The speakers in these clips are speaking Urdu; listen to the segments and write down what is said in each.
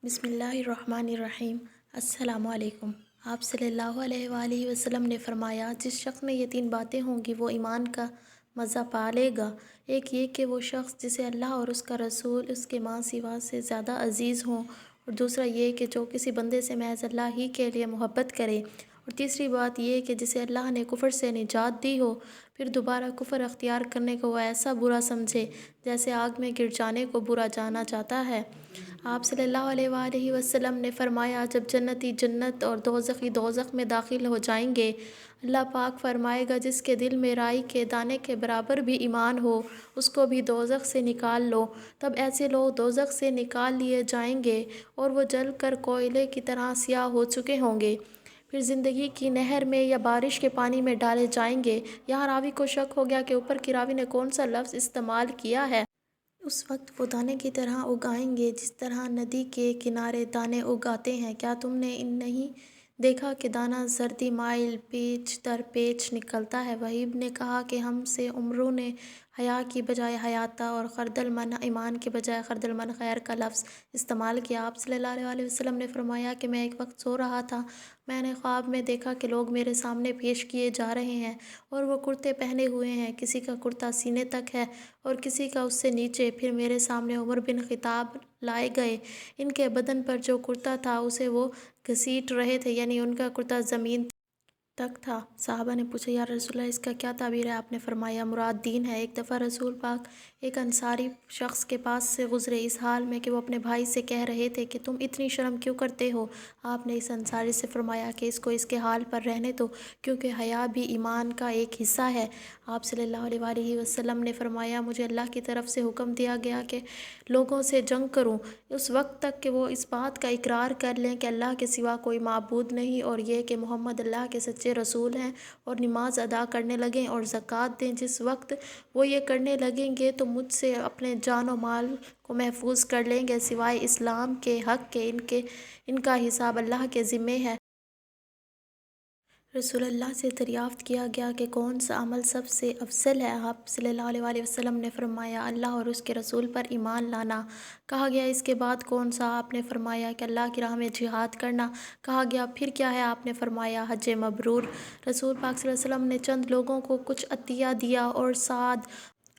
بسم اللہ الرحمن الرحیم۔ السلام علیکم۔ آپ صلی اللہ علیہ وآلہ وسلم نے فرمایا، جس شخص میں یہ 3 باتیں ہوں گی وہ ایمان کا مزہ پا لے گا۔ ایک یہ کہ وہ شخص جسے اللہ اور اس کا رسول اس کے ماں سوا سے زیادہ عزیز ہوں، اور دوسرا یہ کہ جو کسی بندے سے محض اللہ ہی کے لیے محبت کرے، اور تیسری بات یہ کہ جسے اللہ نے کفر سے نجات دی ہو، پھر دوبارہ کفر اختیار کرنے کو وہ ایسا برا سمجھے جیسے آگ میں گر جانے کو برا جانا چاہتا ہے۔ آپ صلی اللہ علیہ وآلہ وسلم نے فرمایا، جب جنتی جنت اور دوزخی دوزخ میں داخل ہو جائیں گے، اللہ پاک فرمائے گا جس کے دل میں رائی کے دانے کے برابر بھی ایمان ہو، اس کو بھی دوزخ سے نکال لو۔ تب ایسے لوگ دوزخ سے نکال لیے جائیں گے اور وہ جل کر کوئلے کی طرح سیاہ ہو چکے ہوں گے، پھر زندگی کی نہر میں یا بارش کے پانی میں ڈالے جائیں گے۔ یہاں راوی کو شک ہو گیا کہ اوپر کی راوی نے کون سا لفظ استعمال کیا ہے۔ اس وقت وہ دانے کی طرح اگائیں گے جس طرح ندی کے کنارے دانے اگاتے ہیں۔ کیا تم نے نہیں دیکھا کہ دانہ زردی مائل پیچ در پیچ نکلتا ہے؟ وہیب نے کہا کہ ہم سے عمروں نے حیا کی بجائے حیاتا اور خردل من ایمان کے بجائے خردل من خیر کا لفظ استعمال کیا۔ آپ صلی اللہ علیہ وسلم نے فرمایا کہ میں ایک وقت سو رہا تھا، میں نے خواب میں دیکھا کہ لوگ میرے سامنے پیش کیے جا رہے ہیں اور وہ کرتے پہنے ہوئے ہیں، کسی کا کرتا سینے تک ہے اور کسی کا اس سے نیچے۔ پھر میرے سامنے عمر بن خطاب لائے گئے، ان کے بدن پر جو کرتا تھا اسے وہ گھسیٹ رہے تھے، یعنی ان کا کرتا زمین تک تھا۔ صحابہ نے پوچھا، یا رسول اللہ اس کا کیا تعبیر ہے؟ آپ نے فرمایا، مراد دین ہے۔ ایک دفعہ رسول پاک ایک انصاری شخص کے پاس سے گزرے، اس حال میں کہ وہ اپنے بھائی سے کہہ رہے تھے کہ تم اتنی شرم کیوں کرتے ہو؟ آپ نے اس انصاری سے فرمایا کہ اس کو اس کے حال پر رہنے دو، کیونکہ حیا بھی ایمان کا ایک حصہ ہے۔ آپ صلی اللہ علیہ وآلہ وسلم نے فرمایا، مجھے اللہ کی طرف سے حکم دیا گیا کہ لوگوں سے جنگ کروں اس وقت تک کہ وہ اس بات کا اقرار کر لیں کہ اللہ کے سوا کوئی معبود نہیں، اور یہ کہ محمد اللہ کے سچے رسول ہیں، اور نماز ادا کرنے لگیں اور زکوٰۃ دیں۔ جس وقت وہ یہ کرنے لگیں گے تو مجھ سے اپنے جان و مال کو محفوظ کر لیں گے، سوائے اسلام کے حق کے ان کا حساب اللہ کے ذمے ہے۔ رسول اللہ سے دریافت کیا گیا کہ کون سا عمل سب سے افضل ہے؟ آپ صلی اللہ علیہ وآلہ وسلم نے فرمایا، اللہ اور اس کے رسول پر ایمان لانا۔ کہا گیا، اس کے بعد کون سا؟ آپ نے فرمایا کہ اللہ کی راہ میں جہاد کرنا۔ کہا گیا، پھر کیا ہے؟ آپ نے فرمایا، حج مبرور۔ رسول پاک صلی اللہ علیہ وسلم نے چند لوگوں کو کچھ عطیہ دیا اور سعد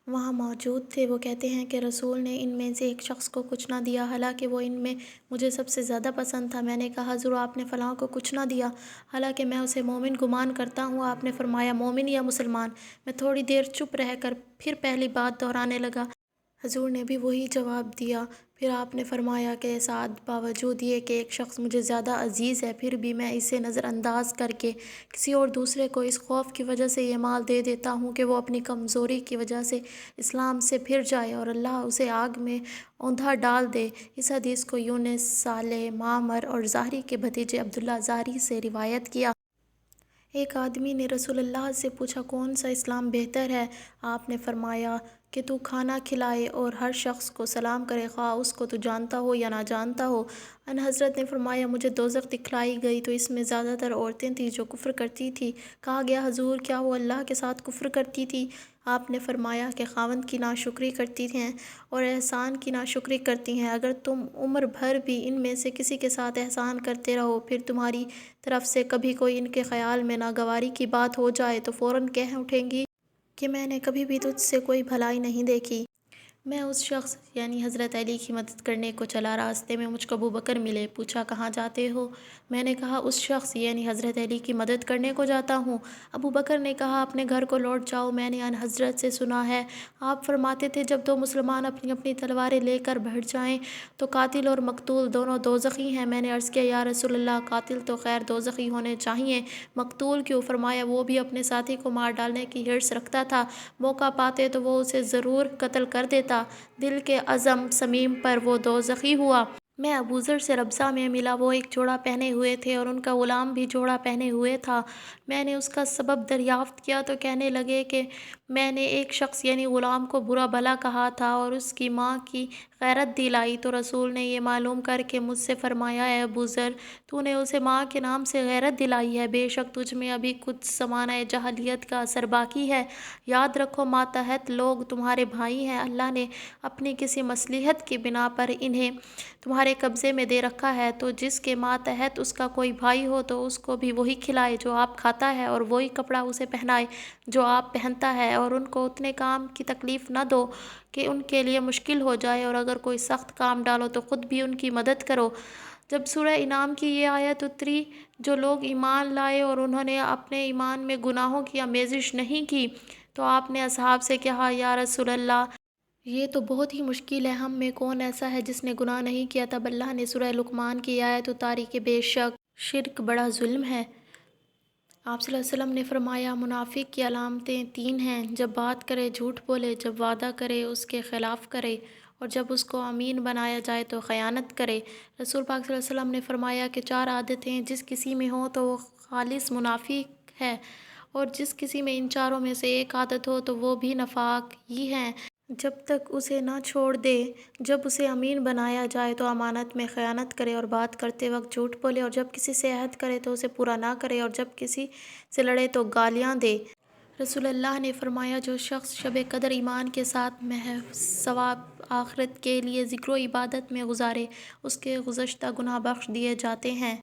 وہاں موجود تھے۔ وہ کہتے ہیں کہ رسول نے ان میں سے ایک شخص کو کچھ نہ دیا، حالانکہ وہ ان میں مجھے سب سے زیادہ پسند تھا۔ میں نے کہا، حضور آپ نے فلاں کو کچھ نہ دیا، حالانکہ میں اسے مومن گمان کرتا ہوں۔ آپ نے فرمایا، مومن یا مسلمان؟ میں تھوڑی دیر چپ رہ کر پھر پہلی بات دہرانے لگا، حضور نے بھی وہی جواب دیا۔ پھر آپ نے فرمایا کہ سعد باوجود یہ کہ ایک شخص مجھے زیادہ عزیز ہے، پھر بھی میں اسے نظر انداز کر کے کسی اور دوسرے کو اس خوف کی وجہ سے یہ مال دے دیتا ہوں کہ وہ اپنی کمزوری کی وجہ سے اسلام سے پھر جائے اور اللہ اسے آگ میں اوندھا ڈال دے۔ اس حدیث کو یونس، صالح، معمر اور زہری کے بھتیجے عبداللہ زہری سے روایت کیا۔ ایک آدمی نے رسول اللہ سے پوچھا، کون سا اسلام بہتر ہے؟ آپ نے فرمایا کہ تو کھانا کھلائے اور ہر شخص کو سلام کرے، خواہ اس کو تو جانتا ہو یا نہ جانتا ہو۔ ان حضرت نے فرمایا، مجھے دوزخ دکھلائی گئی تو اس میں زیادہ تر عورتیں تھیں جو کفر کرتی تھیں۔ کہا گیا، حضور کیا وہ اللہ کے ساتھ کفر کرتی تھی؟ آپ نے فرمایا کہ خاوند کی ناشکری کرتی ہیں اور احسان کی ناشکری کرتی ہیں۔ اگر تم عمر بھر بھی ان میں سے کسی کے ساتھ احسان کرتے رہو، پھر تمہاری طرف سے کبھی کوئی ان کے خیال میں ناگواری کی بات ہو جائے تو فوراً کہہ اٹھیں گی کہ میں نے کبھی بھی تجھ سے کوئی بھلائی نہیں دیکھی۔ میں اس شخص یعنی حضرت علی کی مدد کرنے کو چلا، راستے میں مجھ کو ابو بکر ملے۔ پوچھا، کہاں جاتے ہو؟ میں نے کہا، اس شخص یعنی حضرت علی کی مدد کرنے کو جاتا ہوں۔ ابو بکر نے کہا، اپنے گھر کو لوٹ جاؤ، میں نے ان حضرت سے سنا ہے آپ فرماتے تھے جب 2 مسلمان اپنی اپنی تلواریں لے کر بڑھ جائیں تو قاتل اور مقتول دونوں دوزخی ہیں۔ میں نے عرض کیا، یا رسول اللہ، قاتل تو خیر دوزخی ہونے چاہئیں، مقتول کیوں؟ فرمایا، وہ بھی اپنے ساتھی کو مار ڈالنے کی حرص رکھتا تھا، موقع پاتے تو وہ اسے ضرور قتل کر دیتا، دل کے عزم صمیم پر وہ دوزخی ہوا۔ میں ابو ذر سے ربضہ میں ملا، وہ ایک جوڑا پہنے ہوئے تھے اور ان کا غلام بھی جوڑا پہنے ہوئے تھا۔ میں نے اس کا سبب دریافت کیا تو کہنے لگے کہ میں نے ایک شخص یعنی غلام کو برا بھلا کہا تھا اور اس کی ماں کی غیرت دلائی، تو رسول نے یہ معلوم کر کے مجھ سے فرمایا، اے ابو ذر، تو نے اسے ماں کے نام سے غیرت دلائی ہے، بے شک تجھ میں ابھی کچھ زمانہ جاہلیت کا اثر باقی ہے۔ یاد رکھو، ماتحت لوگ تمہارے بھائی ہیں، اللہ نے اپنی کسی مصلحت کی بنا پر انہیں تمہاری تمہارے قبضے میں دے رکھا ہے، تو جس کے ماتحت اس کا کوئی بھائی ہو تو اس کو بھی وہی کھلائے جو آپ کھاتا ہے، اور وہی کپڑا اسے پہنائے جو آپ پہنتا ہے، اور ان کو اتنے کام کی تکلیف نہ دو کہ ان کے لیے مشکل ہو جائے، اور اگر کوئی سخت کام ڈالو تو خود بھی ان کی مدد کرو۔ جب سورہ انعام کی یہ آیت اتری، جو لوگ ایمان لائے اور انہوں نے اپنے ایمان میں گناہوں کی آمیزش نہیں کی، تو آپ نے اصحاب سے کہا، یا رسول اللہ، یہ تو بہت ہی مشکل ہے، ہم میں کون ایسا ہے جس نے گناہ نہیں کیا؟ تب اللہ نے سورہ لقمان کی آیت اتاری کہ بے شک شرک بڑا ظلم ہے۔ آپ صلی اللہ علیہ وسلم نے فرمایا، منافق کی علامتیں 3 ہیں: جب بات کرے جھوٹ بولے، جب وعدہ کرے اس کے خلاف کرے، اور جب اس کو امین بنایا جائے تو خیانت کرے۔ رسول پاک صلی اللہ علیہ وسلم نے فرمایا کہ 4 عادتیں جس کسی میں ہوں تو وہ خالص منافق ہے، اور جس کسی میں ان چاروں میں سے ایک عادت ہو تو وہ بھی نفاق ہی ہے۔ جب تک اسے نہ چھوڑ دے، جب اسے امین بنایا جائے تو امانت میں خیانت کرے، اور بات کرتے وقت جھوٹ بولے، اور جب کسی سے عہد کرے تو اسے پورا نہ کرے، اور جب کسی سے لڑے تو گالیاں دے۔ رسول اللہ نے فرمایا، جو شخص شب قدر ایمان کے ساتھ محض ثواب آخرت کے لیے ذکر و عبادت میں گزارے، اس کے گزشتہ گناہ بخش دیے جاتے ہیں۔